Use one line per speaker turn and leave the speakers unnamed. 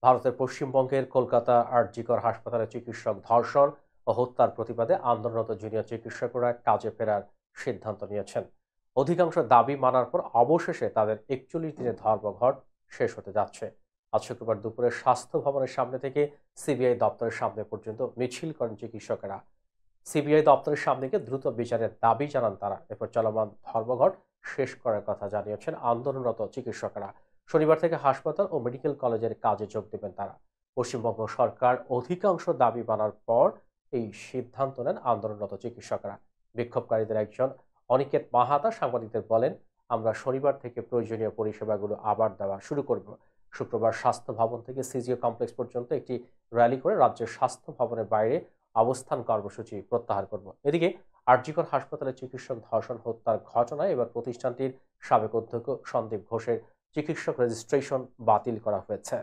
ভারতের পশ্চিমবঙ্গের কলকাতা আর.জি. কর হাসপাতালে চিকিৎসক ধর্ষণ ও হত্যার প্রতিবাদে আন্দোলনরত জুনিয়র চিকিৎসকরা কাজে ফেরার সিদ্ধান্ত নিয়েছেন। অধিকাংশ দাবি মানার পর অবশেষে তাদের ৪১ দিনের ধর্মঘট শেষ হতে যাচ্ছে। আজ শুক্রবার দুপুরে স্বাস্থ্য ভবনের সামনে থেকে সিবিআই দপ্তরের সামনে পর্যন্ত মিছিল করেন চিকিৎসকেরা। সিবিআই দপ্তরের সামনে গিয়ে দ্রুত বিচারের দাবি জানান তারা। এরপর চলমান ধর্মঘট শেষ করার কথা জানিয়েছেন আন্দোলনরত চিকিৎসকেরা। শনিবার থেকে হাসপাতাল ও মেডিকেল কলেজের কাজে যোগ দেবেন তারা। পশ্চিমবঙ্গ সরকার অধিকাংশ দাবি মানার পর এই সিদ্ধান্ত নেন আন্দোলনরত চিকিৎসকরা। বিক্ষোভকারীদের একজন অনিকেত মাহাতা সাংবাদিকদের বলেন, আমরা শনিবার থেকে প্রয়োজনীয় পরিষেবাগুলো আবার দেওয়া শুরু করব। শুক্রবার স্বাস্থ্য ভবন থেকে সিজিও কমপ্লেক্স পর্যন্ত একটি র্যালি করে রাজ্যের স্বাস্থ্য ভবনের বাইরে অবস্থান কর্মসূচি প্রত্যাহার করব। এদিকে আর.জি. কর হাসপাতালে চিকিৎসক ধর্ষণ হত্যার ঘটনায় এবার প্রতিষ্ঠানটির সাবেক অধ্যক্ষ সন্দীপ ঘোষের চিকিৎসক রেজিস্ট্রেশন বাতিল করা হয়েছে।